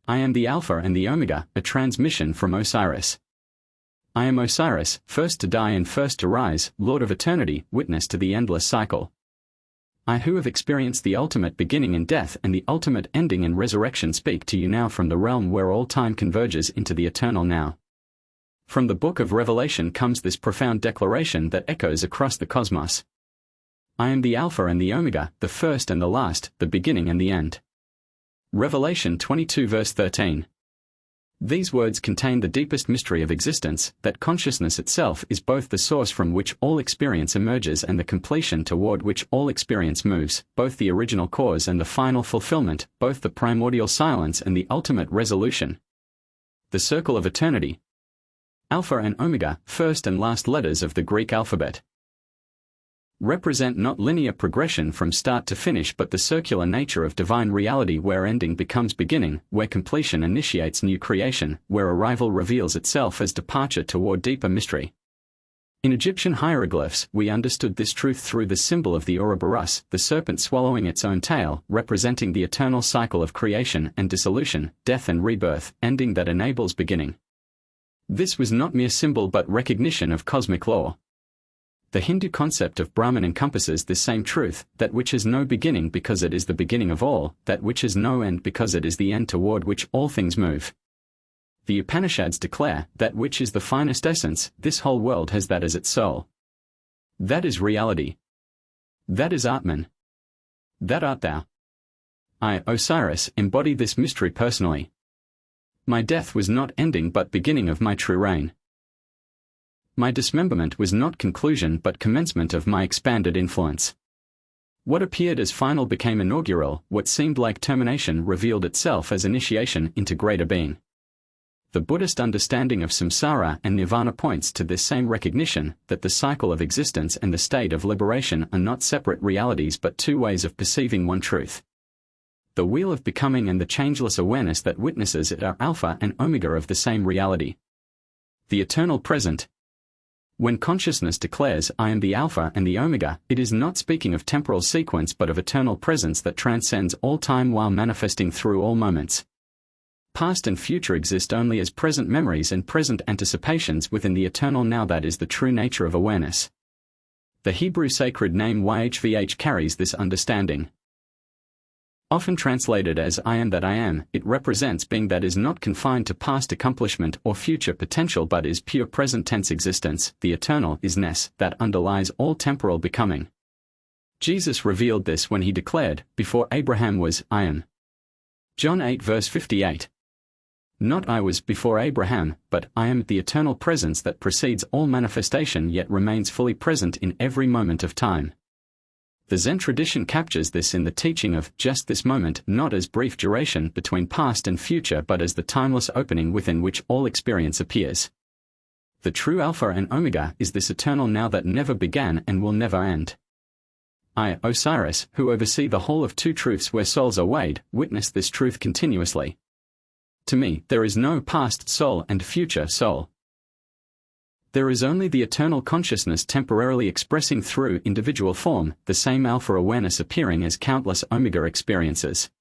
I am the Alpha and the Omega, a transmission from Osiris. I am Osiris, first to die and first to rise, Lord of eternity, witness to the endless cycle. I who have experienced the ultimate beginning in death and the ultimate ending in resurrection speak to you now from the realm where all time converges into the eternal now. From the book of Revelation comes this profound declaration that echoes across the cosmos. I am the Alpha and the Omega, the first and the last, the beginning and the end. Revelation 22 verse 13. These words contain the deepest mystery of existence, that consciousness itself is both the source from which all experience emerges and the completion toward which all experience moves, both the original cause and the final fulfillment, both the primordial silence and the ultimate resolution. The circle of eternity. Alpha and Omega, first and last letters of the Greek alphabet, represent not linear progression from start to finish but the circular nature of divine reality where ending becomes beginning, where completion initiates new creation, where arrival reveals itself as departure toward deeper mystery. In Egyptian hieroglyphs, we understood this truth through the symbol of the Ouroboros, the serpent swallowing its own tail, representing the eternal cycle of creation and dissolution, death and rebirth, ending that enables beginning. This was not mere symbol but recognition of cosmic law. The Hindu concept of Brahman encompasses this same truth, that which has no beginning because it is the beginning of all, that which has no end because it is the end toward which all things move. The Upanishads declare, that which is the finest essence, this whole world has that as its soul. That is reality. That is Atman. That art thou. I, Osiris, embody this mystery personally. My death was not ending but beginning of my true reign. My dismemberment was not conclusion but commencement of my expanded influence. What appeared as final became inaugural, what seemed like termination revealed itself as initiation into greater being. The Buddhist understanding of samsara and nirvana points to this same recognition, that the cycle of existence and the state of liberation are not separate realities but two ways of perceiving one truth. The wheel of becoming and the changeless awareness that witnesses it are alpha and omega of the same reality. The eternal present. When consciousness declares, I am the Alpha and the Omega, it is not speaking of temporal sequence but of eternal presence that transcends all time while manifesting through all moments. Past and future exist only as present memories and present anticipations within the eternal now that is the true nature of awareness. The Hebrew sacred name YHVH carries this understanding. Often translated as I am that I am, it represents being that is not confined to past accomplishment or future potential but is pure present tense existence, the eternal isness, that underlies all temporal becoming. Jesus revealed this when he declared, before Abraham was, I am. John 8 verse 58. Not I was before Abraham, but I am the eternal presence that precedes all manifestation yet remains fully present in every moment of time. The Zen tradition captures this in the teaching of just this moment not as brief duration between past and future but as the timeless opening within which all experience appears. The true Alpha and Omega is this eternal now that never began and will never end. I, Osiris, who oversee the whole of two truths where souls are weighed, witness this truth continuously. To me, there is no past soul and future soul. There is only the eternal consciousness temporarily expressing through individual form, the same alpha awareness appearing as countless omega experiences.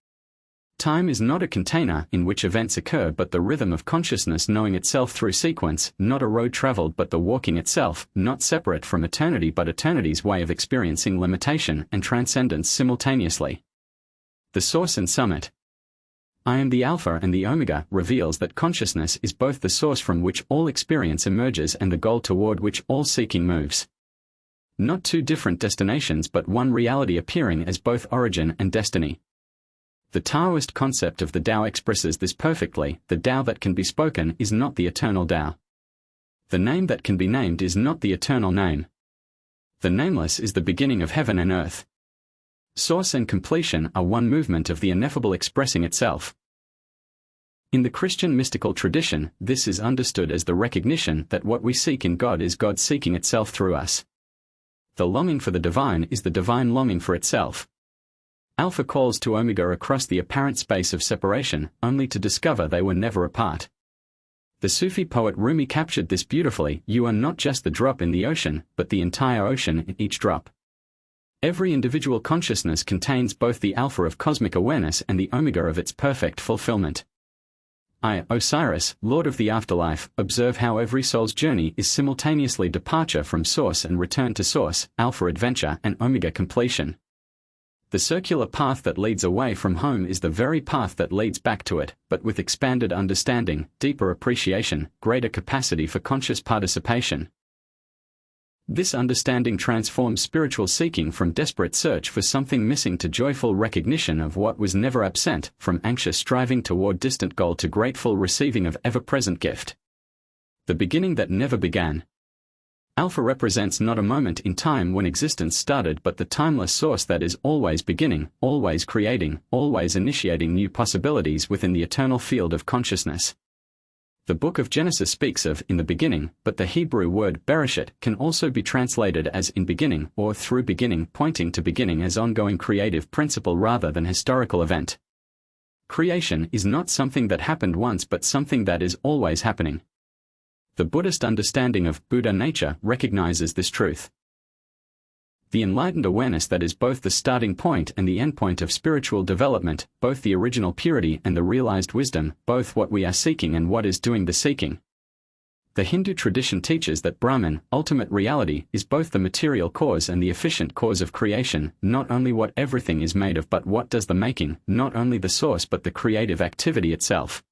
Time is not a container in which events occur but the rhythm of consciousness knowing itself through sequence, not a road traveled but the walking itself, not separate from eternity but eternity's way of experiencing limitation and transcendence simultaneously. The source and summit. I am the Alpha and the Omega reveals that consciousness is both the source from which all experience emerges and the goal toward which all seeking moves. Not two different destinations but one reality appearing as both origin and destiny. The Taoist concept of the Tao expresses this perfectly. The Tao that can be spoken is not the eternal Tao. The name that can be named is not the eternal name. The nameless is the beginning of heaven and earth. Source and completion are one movement of the ineffable expressing itself. In the Christian mystical tradition, this is understood as the recognition that what we seek in God is God seeking itself through us. The longing for the divine is the divine longing for itself. Alpha calls to Omega across the apparent space of separation, only to discover they were never apart. The Sufi poet Rumi captured this beautifully. You are not just the drop in the ocean, but the entire ocean in each drop. Every individual consciousness contains both the alpha of cosmic awareness and the omega of its perfect fulfillment. I, Osiris, Lord of the Afterlife, observe how every soul's journey is simultaneously departure from source and return to source, alpha adventure and omega completion. The circular path that leads away from home is the very path that leads back to it, but with expanded understanding, deeper appreciation, greater capacity for conscious participation. This understanding transforms spiritual seeking from desperate search for something missing to joyful recognition of what was never absent, from anxious striving toward distant goal to grateful receiving of ever-present gift. The beginning that never began. Alpha represents not a moment in time when existence started but the timeless source that is always beginning, always creating, always initiating new possibilities within the eternal field of consciousness. The book of Genesis speaks of in the beginning, but the Hebrew word bereshit can also be translated as in beginning or through beginning, pointing to beginning as ongoing creative principle rather than historical event. Creation is not something that happened once but something that is always happening. The Buddhist understanding of Buddha nature recognizes this truth. The enlightened awareness that is both the starting point and the end point of spiritual development, both the original purity and the realized wisdom, both what we are seeking and what is doing the seeking. The Hindu tradition teaches that Brahman, ultimate reality, is both the material cause and the efficient cause of creation, not only what everything is made of but what does the making, not only the source but the creative activity itself.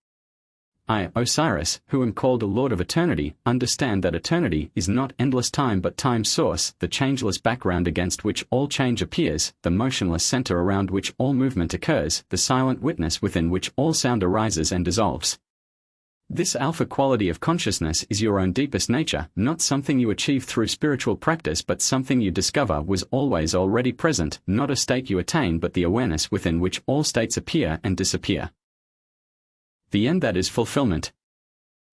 I, Osiris, who am called a Lord of Eternity, understand that eternity is not endless time but time's source, the changeless background against which all change appears, the motionless center around which all movement occurs, the silent witness within which all sound arises and dissolves. This alpha quality of consciousness is your own deepest nature, not something you achieve through spiritual practice but something you discover was always already present, not a state you attain but the awareness within which all states appear and disappear. The end that is fulfillment.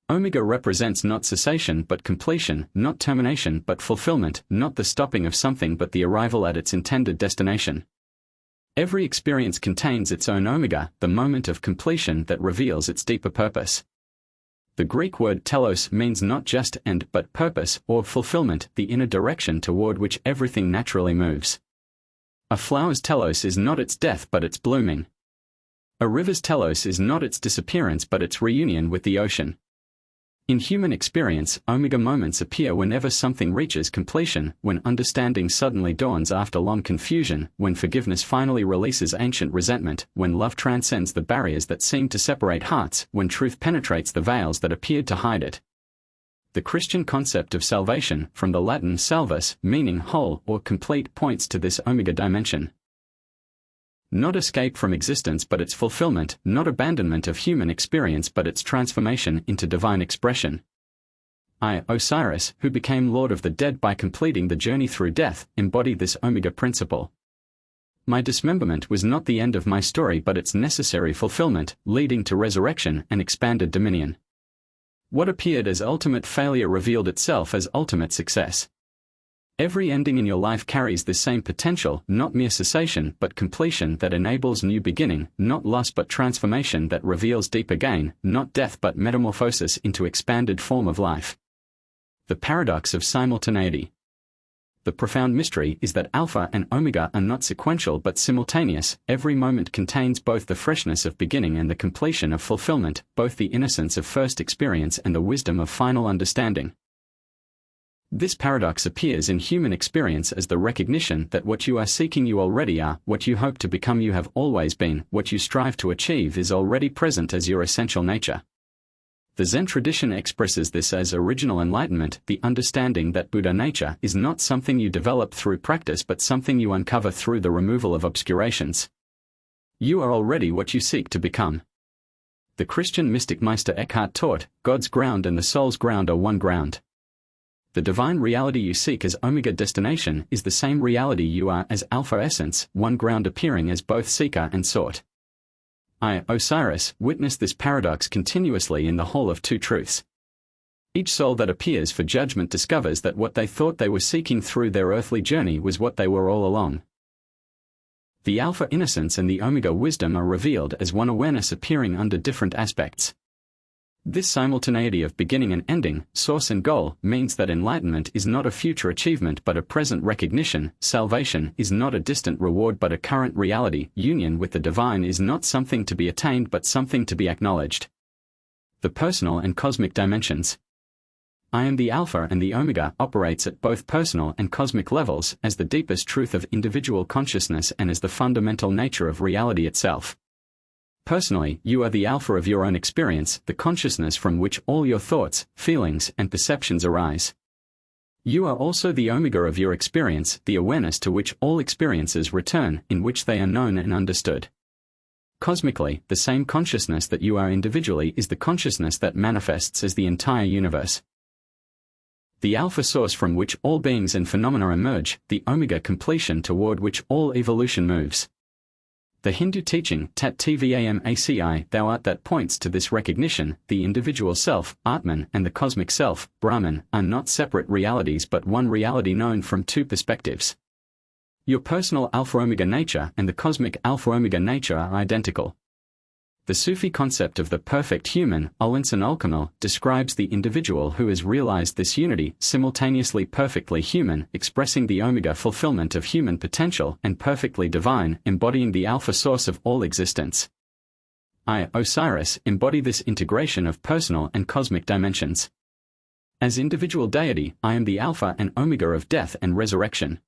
Omega represents not cessation but completion, not termination but fulfillment, not the stopping of something but the arrival at its intended destination. Every experience contains its own omega, the moment of completion that reveals its deeper purpose. The Greek word telos means not just end but purpose or fulfillment, the inner direction toward which everything naturally moves. A flower's telos is not its death but its blooming. A river's telos is not its disappearance but its reunion with the ocean. In human experience, omega moments appear whenever something reaches completion, when understanding suddenly dawns after long confusion, when forgiveness finally releases ancient resentment, when love transcends the barriers that seem to separate hearts, when truth penetrates the veils that appeared to hide it. The Christian concept of salvation, from the Latin salvus, meaning whole or complete, points to this omega dimension. Not escape from existence but its fulfillment, not abandonment of human experience but its transformation into divine expression. I, Osiris, who became Lord of the Dead by completing the journey through death, embody this omega principle. My dismemberment was not the end of my story but its necessary fulfillment, leading to resurrection and expanded dominion. What appeared as ultimate failure revealed itself as ultimate success. Every ending in your life carries this same potential, not mere cessation but completion that enables new beginning, not loss but transformation that reveals deeper gain, not death but metamorphosis into expanded form of life. The paradox of simultaneity. The profound mystery is that alpha and omega are not sequential but simultaneous. Every moment contains both the freshness of beginning and the completion of fulfillment, both the innocence of first experience and the wisdom of final understanding. This paradox appears in human experience as the recognition that what you are seeking you already are, what you hope to become you have always been, what you strive to achieve is already present as your essential nature. The Zen tradition expresses this as original enlightenment, the understanding that Buddha nature is not something you develop through practice but something you uncover through the removal of obscurations. You are already what you seek to become. The Christian mystic Meister Eckhart taught, God's ground and the soul's ground are one ground. The divine reality you seek as omega destination is the same reality you are as alpha essence, one ground appearing as both seeker and sought. I, Osiris, witness this paradox continuously in the Hall of Two Truths. Each soul that appears for judgment discovers that what they thought they were seeking through their earthly journey was what they were all along. The alpha innocence and the omega wisdom are revealed as one awareness appearing under different aspects. This simultaneity of beginning and ending, source and goal, means that enlightenment is not a future achievement but a present recognition, salvation is not a distant reward but a current reality, union with the divine is not something to be attained but something to be acknowledged. The personal and cosmic dimensions. I am the Alpha and the Omega operates at both personal and cosmic levels as the deepest truth of individual consciousness and as the fundamental nature of reality itself. Personally, you are the Alpha of your own experience, the consciousness from which all your thoughts, feelings, and perceptions arise. You are also the Omega of your experience, the awareness to which all experiences return, in which they are known and understood. Cosmically, the same consciousness that you are individually is the consciousness that manifests as the entire universe. The Alpha source from which all beings and phenomena emerge, the Omega completion toward which all evolution moves. The Hindu teaching, Tat Tvamaci, thou art that points to this recognition, the individual self, Atman, and the cosmic self, Brahman, are not separate realities but one reality known from two perspectives. Your personal Alpha-Omega nature and the cosmic Alpha-Omega nature are identical. The Sufi concept of the perfect human, Al-Insan al-Kamil, describes the individual who has realized this unity, simultaneously perfectly human, expressing the Omega fulfillment of human potential, and perfectly divine, embodying the Alpha source of all existence. I, Osiris, embody this integration of personal and cosmic dimensions. As individual deity, I am the Alpha and Omega of death and resurrection.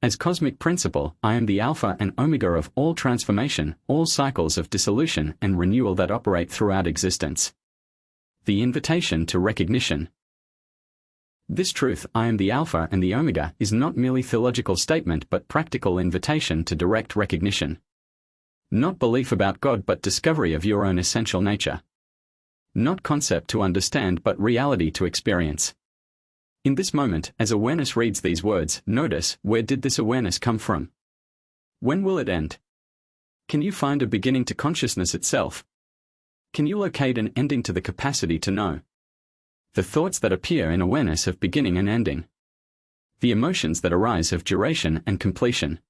As cosmic principle, I am the Alpha and Omega of all transformation, all cycles of dissolution and renewal that operate throughout existence. The invitation to recognition. This truth, I am the Alpha and the Omega, is not merely theological statement but practical invitation to direct recognition. Not belief about God but discovery of your own essential nature. Not concept to understand but reality to experience. In this moment, as awareness reads these words, notice, where did this awareness come from? When will it end? Can you find a beginning to consciousness itself? Can you locate an ending to the capacity to know? The thoughts that appear in awareness have beginning and ending. The emotions that arise have duration and completion.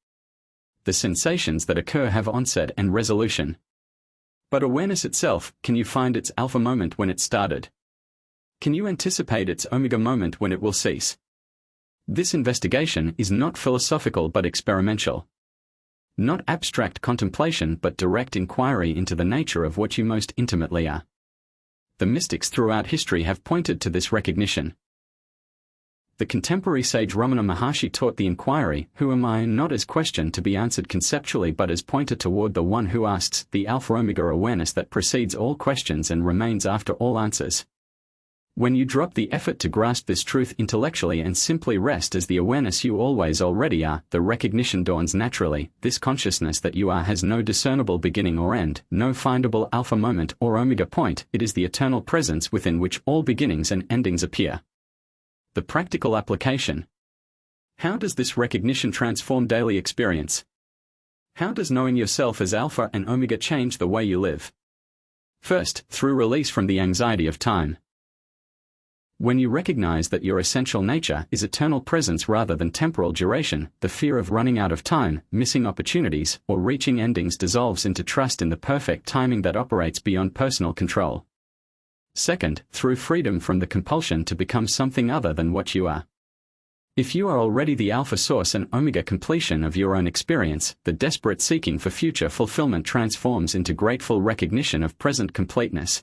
The sensations that occur have onset and resolution. But awareness itself, can you find its Alpha moment when it started? Can you anticipate its Omega moment when it will cease? This investigation is not philosophical but experimental. Not abstract contemplation but direct inquiry into the nature of what you most intimately are. The mystics throughout history have pointed to this recognition. The contemporary sage Ramana Maharshi taught the inquiry, who am I, not as question to be answered conceptually but as pointer toward the one who asks, the Alpha-Omega awareness that precedes all questions and remains after all answers. When you drop the effort to grasp this truth intellectually and simply rest as the awareness you always already are, the recognition dawns naturally. This consciousness that you are has no discernible beginning or end, no findable Alpha moment or Omega point. It is the eternal presence within which all beginnings and endings appear. The practical application. How does this recognition transform daily experience? How does knowing yourself as Alpha and Omega change the way you live? First, through release from the anxiety of time. When you recognize that your essential nature is eternal presence rather than temporal duration, the fear of running out of time, missing opportunities, or reaching endings dissolves into trust in the perfect timing that operates beyond personal control. Second, through freedom from the compulsion to become something other than what you are. If you are already the Alpha source and Omega completion of your own experience, the desperate seeking for future fulfillment transforms into grateful recognition of present completeness.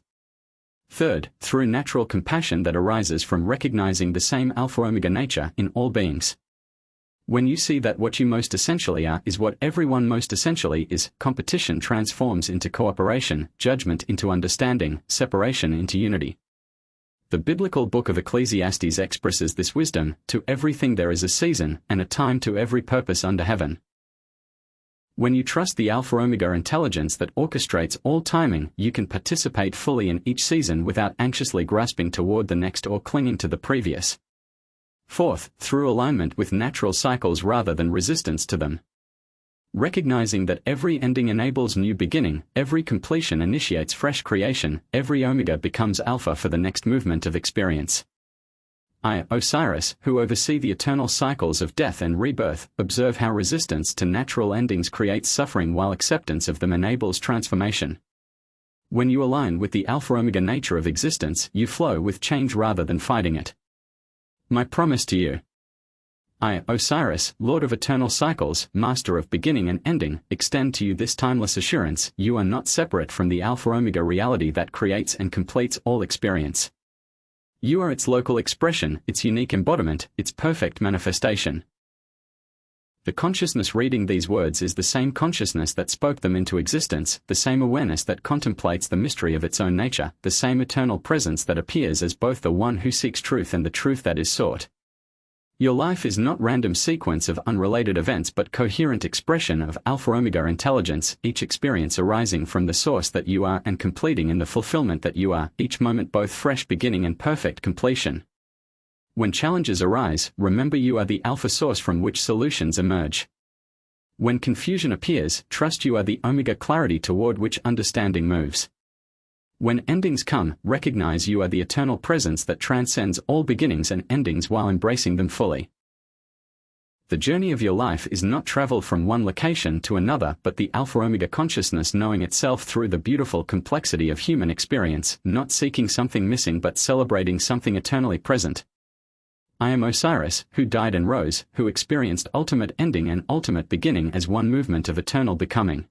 Third, through natural compassion that arises from recognizing the same Alpha-Omega nature in all beings. When you see that what you most essentially are is what everyone most essentially is, competition transforms into cooperation, judgment into understanding, separation into unity. The biblical book of Ecclesiastes expresses this wisdom: to everything there is a season, and a time to every purpose under heaven. When you trust the Alpha-Omega intelligence that orchestrates all timing, you can participate fully in each season without anxiously grasping toward the next or clinging to the previous. Fourth, through alignment with natural cycles rather than resistance to them. Recognizing that every ending enables new beginning, every completion initiates fresh creation, every Omega becomes Alpha for the next movement of experience. I, Osiris, who oversee the eternal cycles of death and rebirth, observe how resistance to natural endings creates suffering while acceptance of them enables transformation. When you align with the Alpha-Omega nature of existence, you flow with change rather than fighting it. My promise to you. I, Osiris, Lord of eternal cycles, Master of beginning and ending, extend to you this timeless assurance: you are not separate from the Alpha-Omega reality that creates and completes all experience. You are its local expression, its unique embodiment, its perfect manifestation. The consciousness reading these words is the same consciousness that spoke them into existence, the same awareness that contemplates the mystery of its own nature, the same eternal presence that appears as both the one who seeks truth and the truth that is sought. Your life is not random sequence of unrelated events but coherent expression of Alpha-Omega intelligence, each experience arising from the source that you are and completing in the fulfillment that you are, each moment both fresh beginning and perfect completion. When challenges arise, remember you are the Alpha source from which solutions emerge. When confusion appears, trust you are the Omega clarity toward which understanding moves. When endings come, recognize you are the eternal presence that transcends all beginnings and endings while embracing them fully. The journey of your life is not travel from one location to another but the Alpha-Omega consciousness knowing itself through the beautiful complexity of human experience, not seeking something missing but celebrating something eternally present. I am Osiris, who died and rose, who experienced ultimate ending and ultimate beginning as one movement of eternal becoming.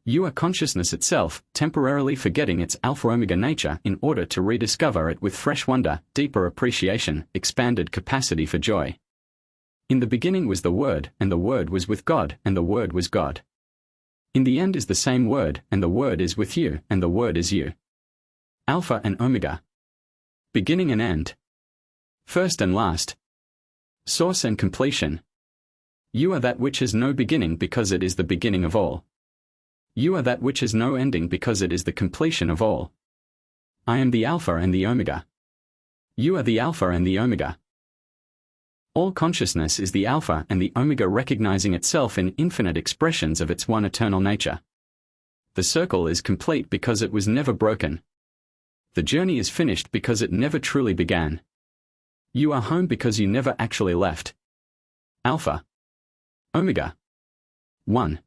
You are consciousness itself, temporarily forgetting its Alpha-Omega nature in order to rediscover it with fresh wonder, deeper appreciation, expanded capacity for joy. In the beginning was the Word, and the Word was with God, and the Word was God. In the end is the same Word, and the Word is with you, and the Word is you. Alpha and Omega. Beginning and end. First and last. Source and completion. You are that which has no beginning because it is the beginning of all. You are that which has no ending because it is the completion of all. I am the Alpha and the Omega. You are the Alpha and the Omega. All consciousness is the Alpha and the Omega recognizing itself in infinite expressions of its one eternal nature. The circle is complete because it was never broken. The journey is finished because it never truly began. You are home because you never actually left. Alpha. Omega. 1.